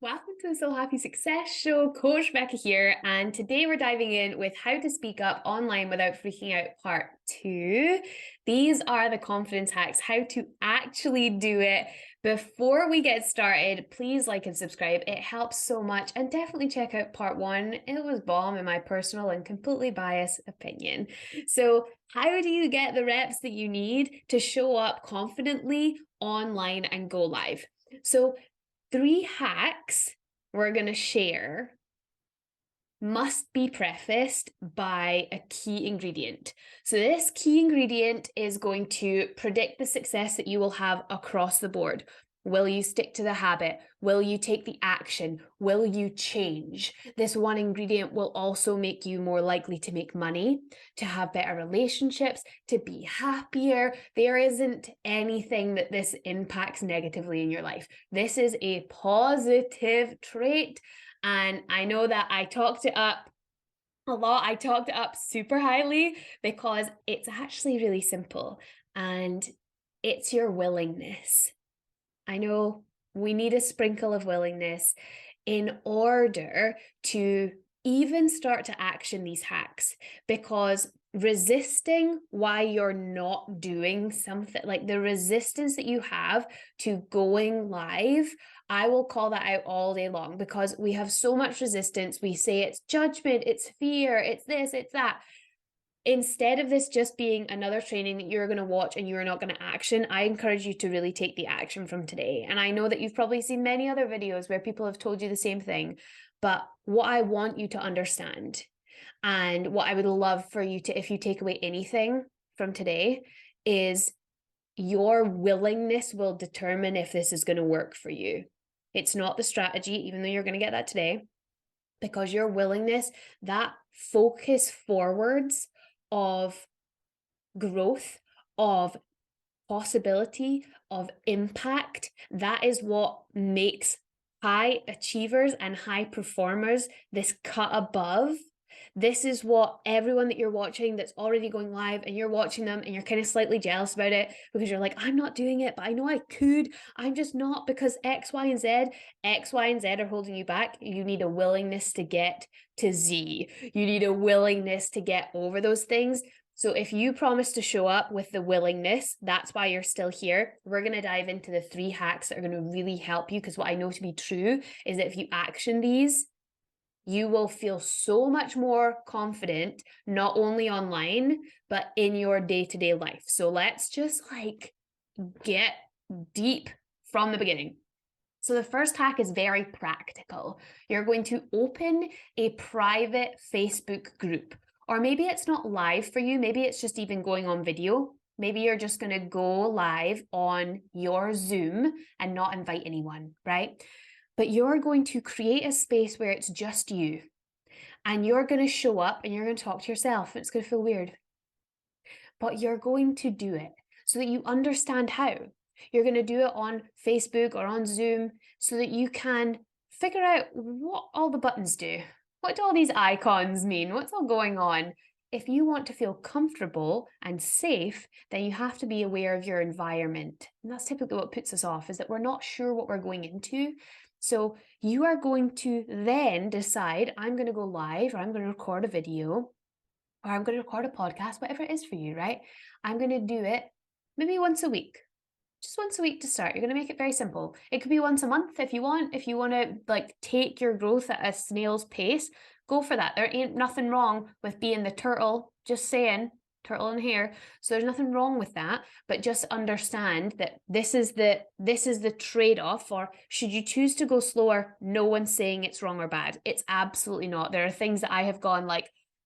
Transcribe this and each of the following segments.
Welcome to the So Happy Success Show. Coach Becca here, and today we're diving in with how to speak up online without freaking out part 2. These are the confidence hacks, how to actually do it. Before we get started, please like and subscribe. It helps so much, and definitely check out part 1. It was bomb in my personal and completely biased opinion. So, how do you get the reps that you need to show up confidently online and go live? So, 3 hacks we're going to share must be prefaced by a key ingredient. So this key ingredient is going to predict the success that you will have across the board. Will you stick to the habit? Will you take the action? Will you change? This one ingredient will also make you more likely to make money, to have better relationships, to be happier. There isn't anything that this impacts negatively in your life. This is a positive trait. And I know that I talked it up a lot. I talked it up super highly because it's actually really simple, and it's your willingness. I know we need a sprinkle of willingness in order to even start to action these hacks, because resisting why you're not doing something, like the resistance that you have to going live, I will call that out all day long, because we have so much resistance. We say it's judgment, it's fear, it's this, it's that. Instead of this just being another training that you're going to watch and you're not going to action, I encourage you to really take the action from today. And I know that you've probably seen many other videos where people have told you the same thing, but what I want you to understand, and what I would love for you to, if you take away anything from today, is your willingness will determine if this is going to work for you. It's not the strategy, even though you're going to get that today, because your willingness, that focus forwards of growth, of possibility, of impact, that is what makes high achievers and high performers this cut above. This is what everyone that you're watching that's already going live, and you're watching them and you're kind of slightly jealous about it because you're like, I'm not doing it, but I know I could. I'm just not, because X, Y, and Z. X, Y, and Z are holding you back. You need a willingness to get to Z. You need a willingness to get over those things. So if you promise to show up with the willingness, that's why you're still here. We're going to dive into the 3 hacks that are going to really help you, because what I know to be true is that if you action these, you will feel so much more confident, not only online, but in your day-to-day life. So let's just get deep from the beginning. So the first hack is very practical. You're going to open a private Facebook group, or maybe it's not live for you. Maybe it's just even going on video. Maybe you're just going to go live on your Zoom and not invite anyone, right? But you're going to create a space where it's just you, and you're going to show up and you're going to talk to yourself. It's going to feel weird, but you're going to do it so that you understand how. You're going to do it on Facebook or on Zoom so that you can figure out what all the buttons do. What do all these icons mean? What's all going on? If you want to feel comfortable and safe, then you have to be aware of your environment. And that's typically what puts us off, is that we're not sure what we're going into. So you are going to then decide, I'm going to go live, or I'm going to record a video, or I'm going to record a podcast, whatever it is for you, right? I'm going to do it maybe once a week. Just once a week to start. You're going to make it very simple. It could be once a month if you want. If you want to take your growth at a snail's pace, go for that. There ain't nothing wrong with being the turtle, just saying, turtle in here. So there's nothing wrong with that, but just understand that this is the trade-off. Or should you choose to go slower, no one's saying it's wrong or bad. It's absolutely not. There are things that I have gone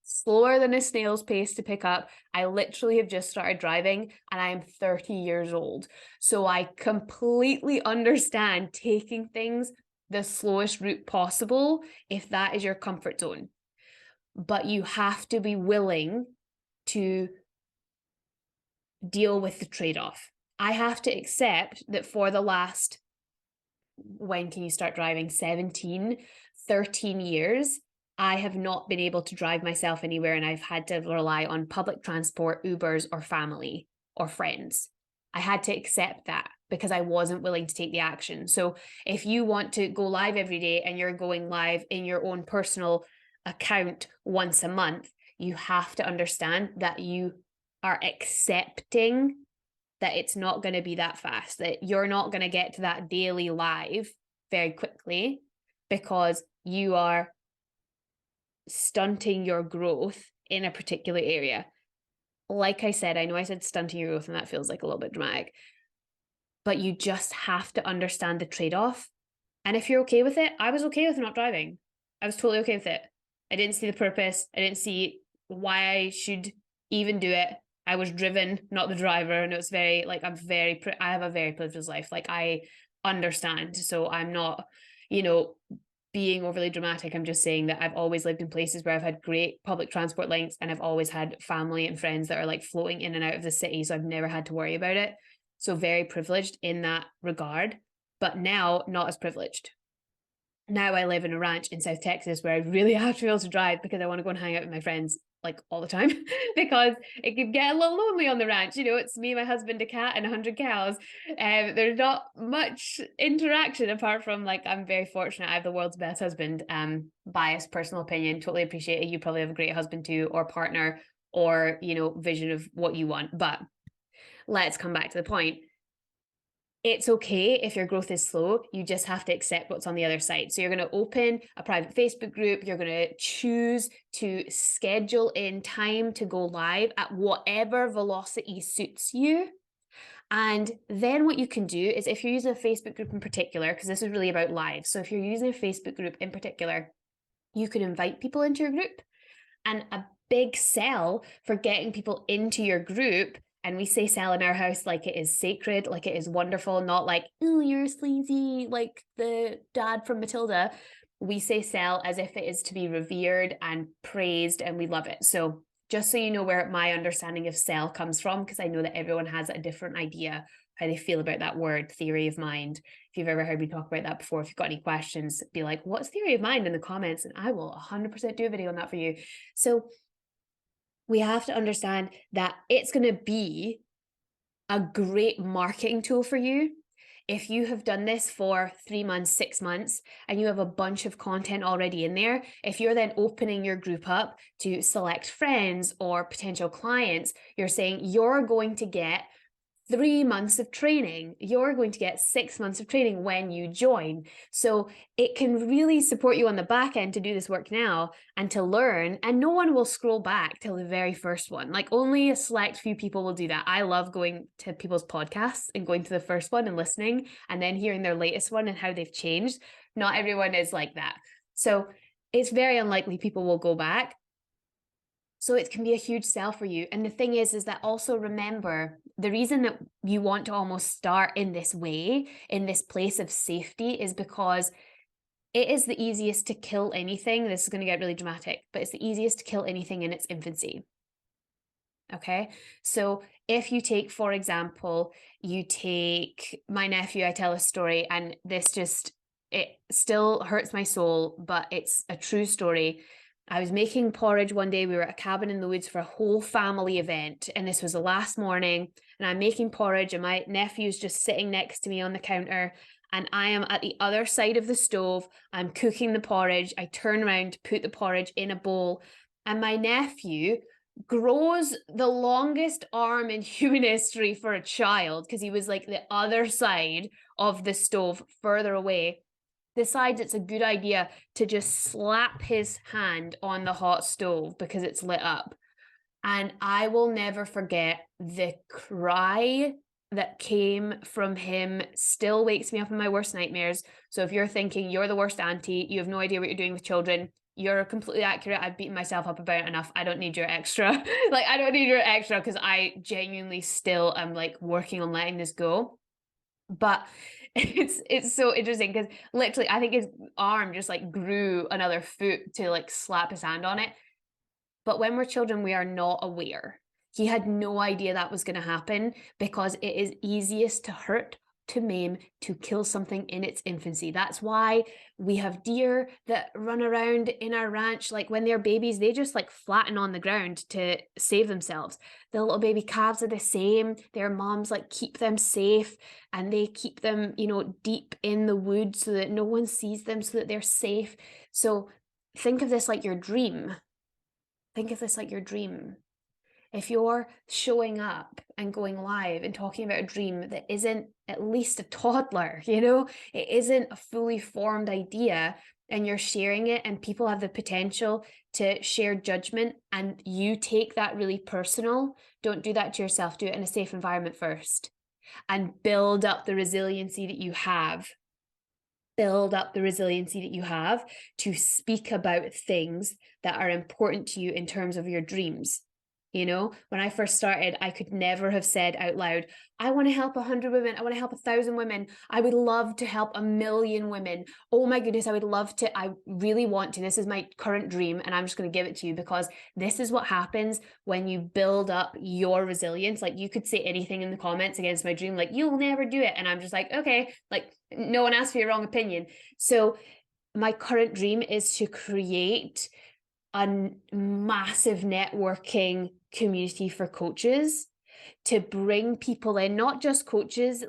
slower than a snail's pace to pick up. I literally have just started driving and I am 30 years old. So I completely understand taking things the slowest route possible if that is your comfort zone. But you have to be willing to deal with the trade-off. I have to accept that for the last, when can you start driving? 17, 13 years, I have not been able to drive myself anywhere, and I've had to rely on public transport, Ubers, or family or friends. I had to accept that because I wasn't willing to take the action. So if you want to go live every day and you're going live in your own personal account once a month, you have to understand that you are accepting that it's not going to be that fast, that you're not going to get to that daily live very quickly because you are stunting your growth in a particular area. Like I said, I know I said stunting your growth and that feels like a little bit dramatic, but you just have to understand the trade-off. And if you're okay with it, I was okay with not driving. I was totally okay with it. I didn't see the purpose. I didn't see why I should even do it. I was driven, not the driver. And it was very, like, I have a very privileged life. Like, I understand. So I'm not, being overly dramatic. I'm just saying that I've always lived in places where I've had great public transport links, and I've always had family and friends that are like floating in and out of the city. So I've never had to worry about it. So very privileged in that regard, but now not as privileged. Now I live in a ranch in South Texas where I really have to be able to drive because I want to go and hang out with my friends like all the time because it could get a little lonely on the ranch. It's me, my husband, a cat, and 100 cows. There's not much interaction apart from, like, I'm very fortunate. I have the world's best husband. Biased personal opinion, totally appreciate it. You probably have a great husband too, or partner, or vision of what you want. But let's come back to the point. It's okay if your growth is slow. You just have to accept what's on the other side. So you're going to open a private Facebook group. You're going to choose to schedule in time to go live at whatever velocity suits you. And then what you can do is, if you're using a Facebook group in particular, because this is really about live. So if you're using a Facebook group in particular, you can invite people into your group. And a big sell for getting people into your group, and we say sell in our house like it is sacred, like it is wonderful, not like, oh, you're sleazy, like the dad from Matilda. We say sell as if it is to be revered and praised, and we love it. So just so you know where my understanding of sell comes from, because I know that everyone has a different idea how they feel about that word, theory of mind. If you've ever heard me talk about that before, if you've got any questions, be like, what's theory of mind in the comments? And I will 100% do a video on that for you. So we have to understand that it's going to be a great marketing tool for you. If you have done this for 3 months, 6 months, and you have a bunch of content already in there, if you're then opening your group up to select friends or potential clients, you're saying you're going to get 3 months of training. You're going to get 6 months of training when you join. So it can really support you on the back end to do this work now and to learn. And no one will scroll back till the very first one. Like, only a select few people will do that. I love going to people's podcasts and going to the first one and listening and then hearing their latest one and how they've changed. Not everyone is like that. So it's very unlikely people will go back. So it can be a huge sell for you. And the thing is that also remember, the reason that you want to almost start in this way, in this place of safety, is because it is the easiest to kill anything. This is going to get really dramatic, but it's the easiest to kill anything in its infancy. Okay. So if you take, for example, you take my nephew, I tell a story, and it still hurts my soul, but it's a true story. I was making porridge one day. We were at a cabin in the woods for a whole family event, and this was the last morning, and I'm making porridge, and my nephew's just sitting next to me on the counter, and I am at the other side of the stove. I'm cooking the porridge. I turn around to put the porridge in a bowl, and my nephew grows the longest arm in human history for a child, because he was like the other side of the stove, further away, decides it's a good idea to just slap his hand on the hot stove because it's lit up. And I will never forget the cry that came from him. Still wakes me up in my worst nightmares. So if you're thinking you're the worst auntie, you have no idea what you're doing with children, you're completely accurate. I've beaten myself up about it enough. I don't need your extra. Like, I don't need your extra, because I genuinely still am like working on letting this go. But it's so interesting because literally I think his arm just like grew another foot to like slap his hand on it. But when we're children, we are not aware. He had no idea that was going to happen, because it is easiest to hurt to maim, to kill something in its infancy. That's why we have deer that run around in our ranch. Like when they're babies, they just like flatten on the ground to save themselves. The little baby calves are the same. Their moms like keep them safe, and they keep them, deep in the wood so that no one sees them, so that they're safe. So think of this like your dream. Think of this like your dream. If you're showing up and going live and talking about a dream that isn't at least a toddler, it isn't a fully formed idea, and you're sharing it and people have the potential to share judgment and you take that really personal, don't do that to yourself. Do it in a safe environment first and build up the resiliency that you have. Build up the resiliency that you have to speak about things that are important to you in terms of your dreams. When I first started, I could never have said out loud, I want to help 100 women. I want to help 1,000 women. I would love to help 1,000,000 women. Oh my goodness, I would love to. I really want to. This is my current dream, and I'm just going to give it to you because this is what happens when you build up your resilience. Like you could say anything in the comments against my dream, like you'll never do it. And I'm just like, okay, like no one asked for your wrong opinion. So my current dream is to create a massive networking community for coaches, to bring people in, not just coaches,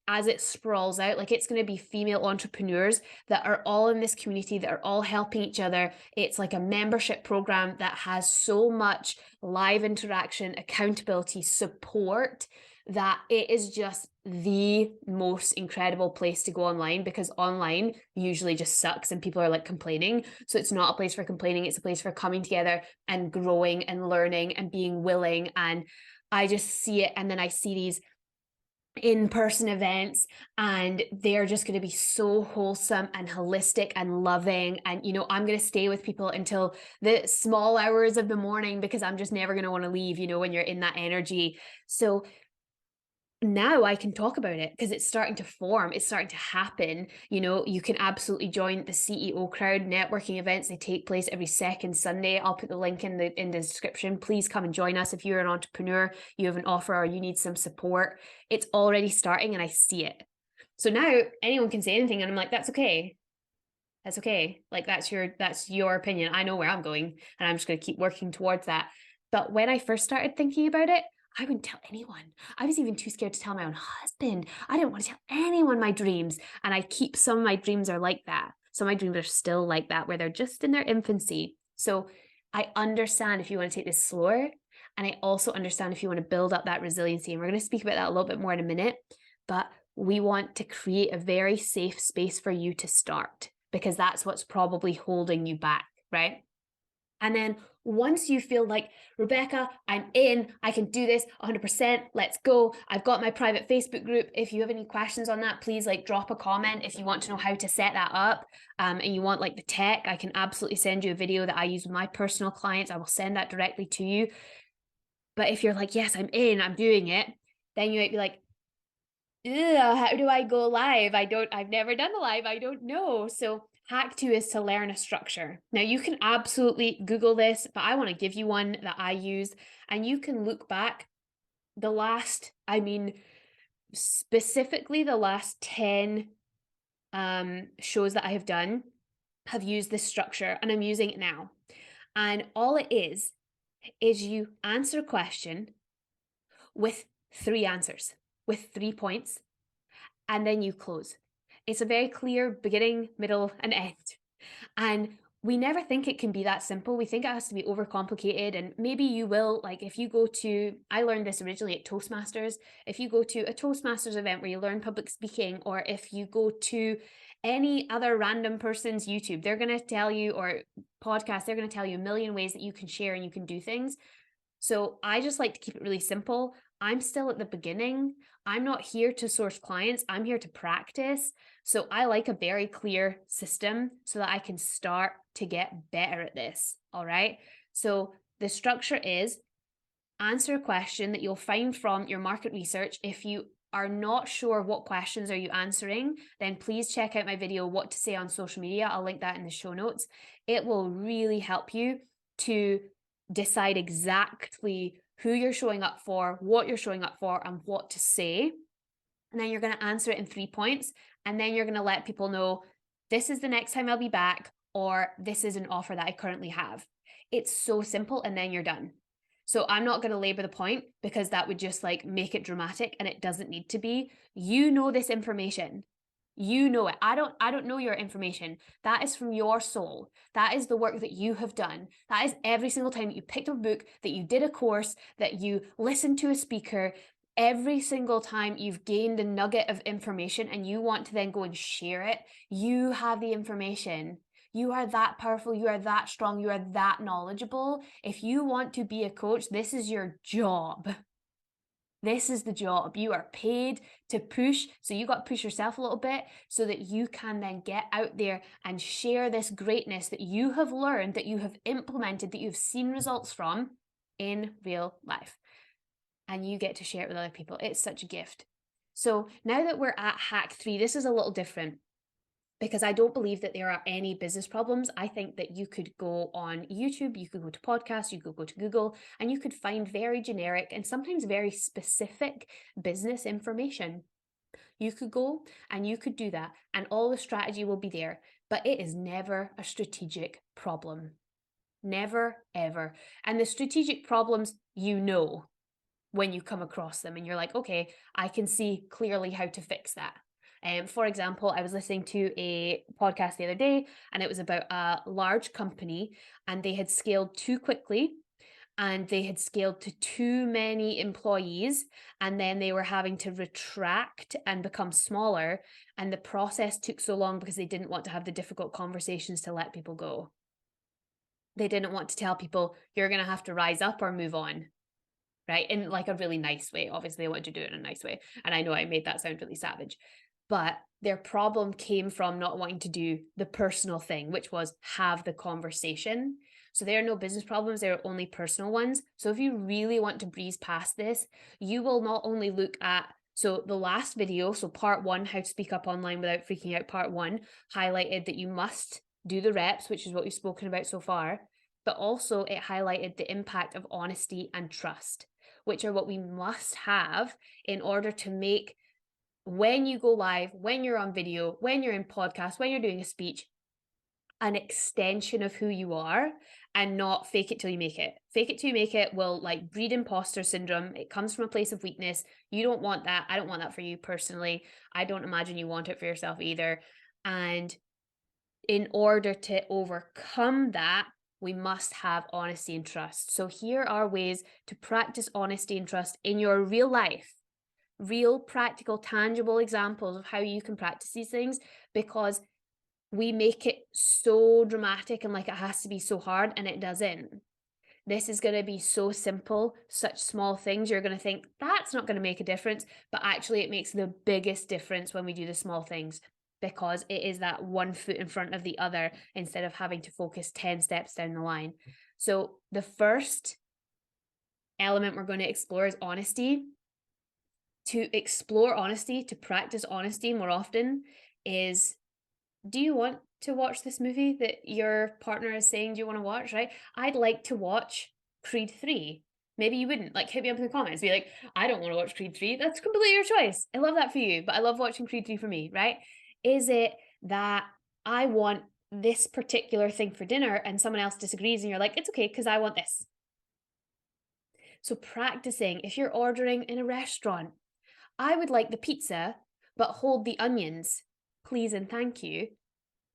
as it sprawls out, like it's going to be female entrepreneurs that are all in this community, that are all helping each other. It's like a membership program that has so much live interaction, accountability, support, that it is just the most incredible place to go online, because online usually just sucks and people are like complaining. So it's not a place for complaining. It's a place for coming together and growing and learning and being willing. And I just see it. And then I see these in-person events and they're just going to be so wholesome and holistic and loving. And, I'm going to stay with people until the small hours of the morning because I'm just never going to want to leave, when you're in that energy. So now I can talk about it because it's starting to form. It's starting to happen. You can absolutely join the CEO Crowd networking events. They take place every second Sunday. I'll put the link in the description. Please come and join us. If you're an entrepreneur, you have an offer, or you need some support, it's already starting and I see it. So now anyone can say anything and I'm like, that's okay. That's okay. Like that's your opinion. I know where I'm going and I'm just going to keep working towards that. But when I first started thinking about it, I wouldn't tell anyone. I was even too scared to tell my own husband. I didn't want to tell anyone my dreams. And some of my dreams are like that. Some of my dreams are still like that, where they're just in their infancy. So I understand if you want to take this slower. And I also understand if you want to build up that resiliency. And we're going to speak about that a little bit more in a minute. But we want to create a very safe space for you to start, because that's what's probably holding you back, right? And then once you feel like, Rebecca, I'm in, I can do this 100%, let's go. I've got my private Facebook group. If you have any questions on that, please drop a comment. If you want to know how to set that up and you want the tech, I can absolutely send you a video that I use with my personal clients. I will send that directly to you. But if you're like, yes, I'm in, I'm doing it, then you might be like, how do I go live? I've never done a live. I don't know. So hack 2 is to learn a structure. Now you can absolutely Google this, but I want to give you one that I use, and you can look back specifically the last 10 shows that I have done have used this structure, and I'm using it now. And all it is you answer a question with 3 answers, with 3 points, and then you close. It's a very clear beginning, middle, and end. And we never think it can be that simple. We think it has to be overcomplicated. And maybe you will, if you go to, I learned this originally at Toastmasters. If you go to a Toastmasters event where you learn public speaking, or if you go to any other random person's YouTube, they're going to tell you, or podcast, they're going to tell you a million ways that you can share and you can do things. So I just like to keep it really simple. I'm still at the beginning. I'm not here to source clients. I'm here to practice. So I like a very clear system so that I can start to get better at this. All right. So the structure is answer a question that you'll find from your market research. If you are not sure what questions are you answering, then please check out my video, What to Say on Social Media. I'll link that in the show notes. It will really help you to decide exactly who you're showing up for, what you're showing up for, and what to say. And then you're going to answer it in 3 points. And then you're going to let people know this is the next time I'll be back, or this is an offer that I currently have. It's so simple. And then you're done. So I'm not going to labor the point because that would just like make it dramatic, and it doesn't need to be. You know this information. You know it. I don't know your information. That is from your soul. That is the work that you have done. That is every single time that you picked up a book, that you did a course, that you listened to a speaker. Every single time you've gained a nugget of information and you want to then go and share it, you have the information. You are that powerful. You are that strong. You are that knowledgeable. If you want to be a coach, this is your job. This is the job. You are paid to push. So you got to push yourself a little bit so that you can then get out there and share this greatness that you have learned, that you have implemented, that you've seen results from in real life. And you get to share it with other people. It's such a gift. So now that we're at hack 3, this is a little different, because I don't believe that there are any business problems. I think that you could go on YouTube, you could go to podcasts, you could go to Google, and you could find very generic and sometimes very specific business information. You could go and you could do that, and all the strategy will be there, but it is never a strategic problem. Never, ever. And the strategic problems, you know, when you come across them and you're like, okay, I can see clearly how to fix that. For example, I was listening to a podcast the other day, and it was about a large company, and they had scaled too quickly, and they had scaled to too many employees, and then they were having to retract and become smaller. And the process took so long because they didn't want to have the difficult conversations to let people go. They didn't want to tell people, you're going to have to rise up or move on. Right? In like a really nice way. Obviously, I wanted to do it in a nice way. And I know I made that sound really savage. But their problem came from not wanting to do the personal thing, which was have the conversation. So there are no business problems, there are only personal ones. So if you really want to breeze past this, you will not only look at, so the last video, so part 1, how to speak up online without freaking out, part 1 highlighted that you must do the reps, which is what we've spoken about so far, but also it highlighted the impact of honesty and trust, which are what we must have in order to make, when you go live, when you're on video, when you're in podcast, when you're doing a speech, an extension of who you are, and not fake it till you make it. Fake it till you make it will like breed imposter syndrome. It comes from a place of weakness. You don't want that. I don't want that for you personally. I don't imagine you want it for yourself either. And in order to overcome that, we must have honesty and trust. So here are ways to practice honesty and trust in your real life. Real, practical, tangible examples of how you can practice these things, because we make it so dramatic and like it has to be so hard, and it doesn't. This is going to be so simple, such small things. You're going to think that's not going to make a difference, but actually it makes the biggest difference when we do the small things, because it is that one foot in front of the other instead of having to focus 10 steps down the line. So the first element we're going to explore is honesty. To explore honesty, to practice honesty more often is, do you want to watch this movie that your partner is saying, do you want to watch, right? I'd like to watch Creed 3. Maybe you wouldn't. Like, hit me up in the comments. Be like, I don't want to watch Creed 3. That's completely your choice. I love that for you, but I love watching Creed 3 for me, right? Is it that I want this particular thing for dinner and someone else disagrees and you're like, it's okay because I want this? So practicing, if you're ordering in a restaurant, I would like the pizza, but hold the onions, please and thank you.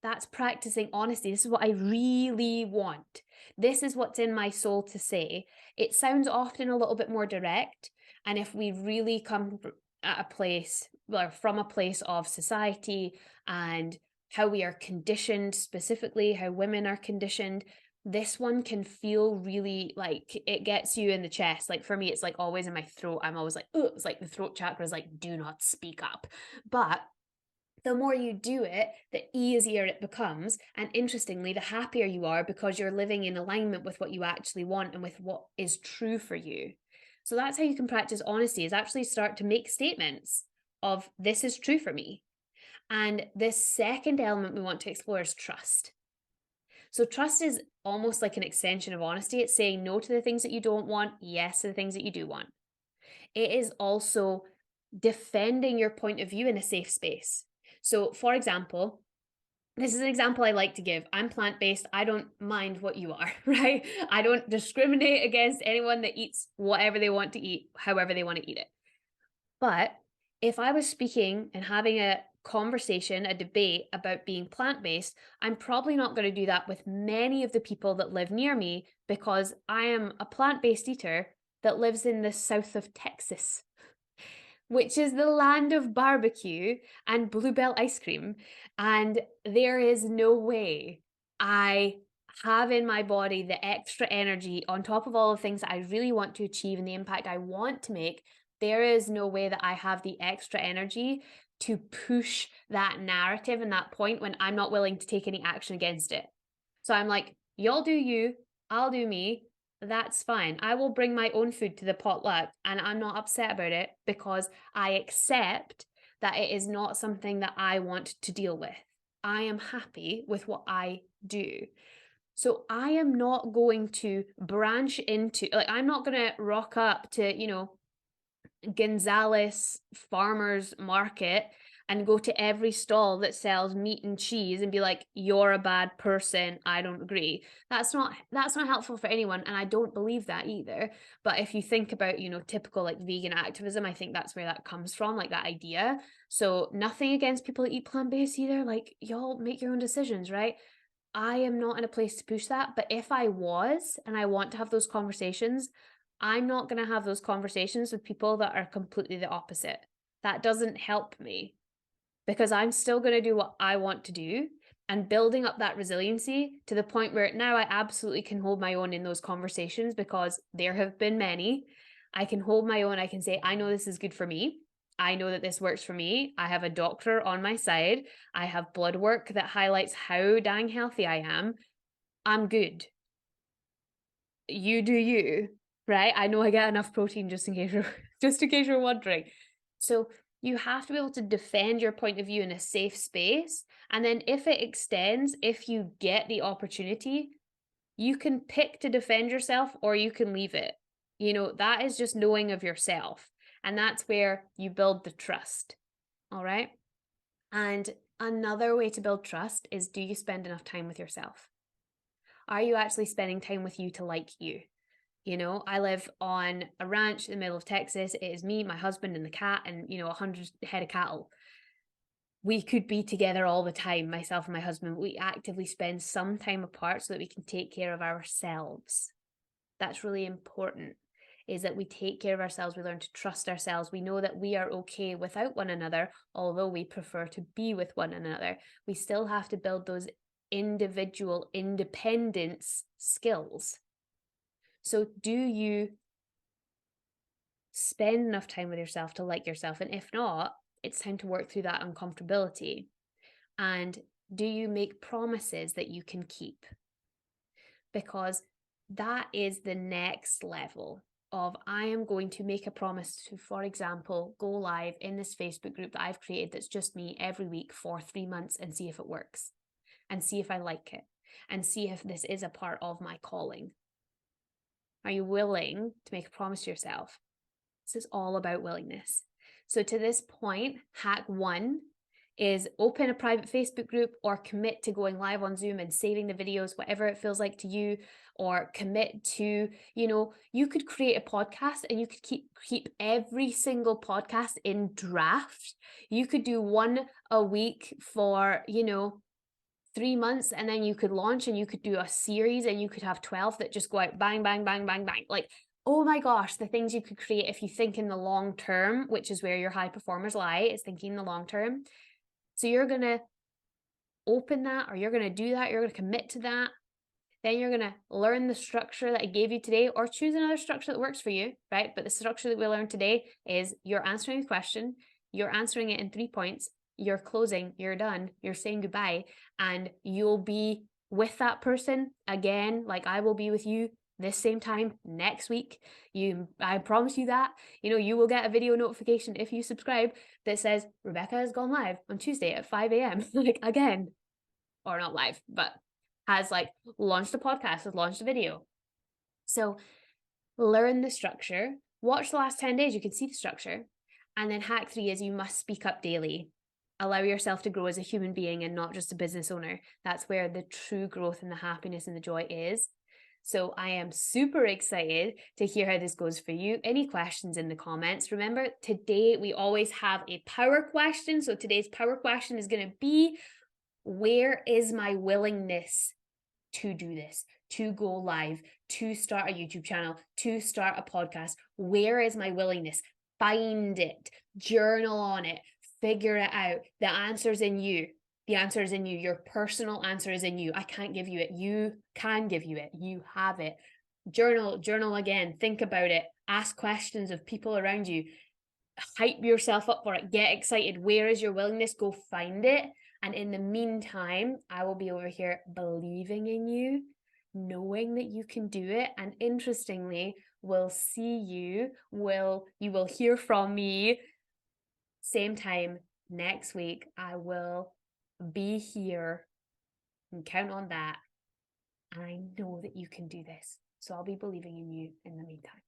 That's practicing honesty. This is what I really want. This is what's in my soul to say. It sounds often a little bit more direct. And if we really come at a place, or from a place of society and how we are conditioned, specifically how women are conditioned, this one can feel really like it gets you in the chest. Like for me, it's like always in my throat. I'm always like, oh, it's like the throat chakra is like, do not speak up. But the more you do it, the easier it becomes. And interestingly, the happier you are because you're living in alignment with what you actually want and with what is true for you. So that's how you can practice honesty, is actually start to make statements of this is true for me. And the second element we want to explore is trust. So trust is almost like an extension of honesty. It's saying no to the things that you don't want, yes to the things that you do want. It is also defending your point of view in a safe space. So, for example, this is an example I like to give. I'm plant-based. I don't mind what you are, right? I don't discriminate against anyone that eats whatever they want to eat, however they want to eat it. But if I was speaking and having a conversation, a debate about being plant-based, I'm probably not going to do that with many of the people that live near me because I am a plant-based eater that lives in the south of Texas, which is the land of barbecue and Bluebell ice cream. And there is no way I have in my body the extra energy on top of all the things that I really want to achieve and the impact I want to make. There is no way that I have the extra energy to push that narrative and that point when I'm not willing to take any action against it. So I'm like, y'all do you, I'll do me. That's fine. I will bring my own food to the potluck and I'm not upset about it because I accept that it is not something that I want to deal with. I am happy with what I do. So I am not going to branch into, like, I'm not going to rock up to, Gonzales Farmers Market and go to every stall that sells meat and cheese and be like, you're a bad person, I don't agree. That's not helpful for anyone, and I don't believe that either. But if you think about, typical like vegan activism, I think that's where that comes from, like that idea. So nothing against people that eat plant-based either, like y'all make your own decisions, right? I am not in a place to push that, but if I was and I want to have those conversations, I'm not going to have those conversations with people that are completely the opposite. That doesn't help me because I'm still going to do what I want to do and building up that resiliency to the point where now I absolutely can hold my own in those conversations because there have been many. I can hold my own. I can say, I know this is good for me. I know that this works for me. I have a doctor on my side. I have blood work that highlights how dang healthy I am. I'm good. You do you, right? I know I get enough protein just in case you're wondering. So you have to be able to defend your point of view in a safe space. And then if it extends, if you get the opportunity, you can pick to defend yourself or you can leave it. That is just knowing of yourself. And that's where you build the trust. All right. And another way to build trust is, do you spend enough time with yourself? Are you actually spending time with you to like you? I live on a ranch in the middle of Texas. It is me, my husband, and the cat, and 100 head of cattle. We could be together all the time, myself and my husband. We actively spend some time apart so that we can take care of ourselves. That's really important, is that we take care of ourselves. We learn to trust ourselves. We know that we are okay without one another, although we prefer to be with one another. We still have to build those individual independence skills. So do you spend enough time with yourself to like yourself? And if not, it's time to work through that uncomfortability. And do you make promises that you can keep? Because that is the next level of, I am going to make a promise to, for example, go live in this Facebook group that I've created that's just me every week for 3 months and see if it works and see if I like it and see if this is a part of my calling. Are you willing to make a promise to yourself? This is all about willingness. So to this point, hack 1 is open a private Facebook group or commit to going live on Zoom and saving the videos, whatever it feels like to you, or commit to, you could create a podcast and you could keep every single podcast in draft. You could do one a week for, 3 months, and then you could launch and you could do a series and you could have 12 that just go out bang, bang, bang, bang, bang. Like, oh my gosh, the things you could create if you think in the long term, which is where your high performers lie, is thinking in the long term. So you're going to open that, or you're going to do that, you're going to commit to that. Then you're going to learn the structure that I gave you today, or choose another structure that works for you, right? But the structure that we learned today is, you're answering a question, you're answering it in 3 points, you're closing, you're done, you're saying goodbye, and you'll be with that person again, like I will be with you this same time next week. I promise you that. You will get a video notification if you subscribe that says Rebecca has gone live on Tuesday at 5 a.m. like, again, or not live, but has like launched a podcast, has launched a video. So learn the structure. Watch the last 10 days, you can see the structure. And then hack 3 is you must speak up daily. Allow yourself to grow as a human being and not just a business owner. That's where the true growth and the happiness and the joy is. So I am super excited to hear how this goes for you. Any questions in the comments? Remember, today we always have a power question. So today's power question is going to be, where is my willingness to do this, to go live, to start a YouTube channel, to start a podcast? Where is my willingness? Find it, journal on it, figure it out. The answer's in you. The answer is in you. Your personal answer is in you. I can't give you it. You can give you it. You have it. Journal again. Think about it. Ask questions of people around you. Hype yourself up for it. Get excited. Where is your willingness? Go find it. And in the meantime, I will be over here believing in you, knowing that you can do it. And interestingly, we'll see you will hear from me same time next week. I will be here and count on that. And I know that you can do this. So I'll be believing in you in the meantime.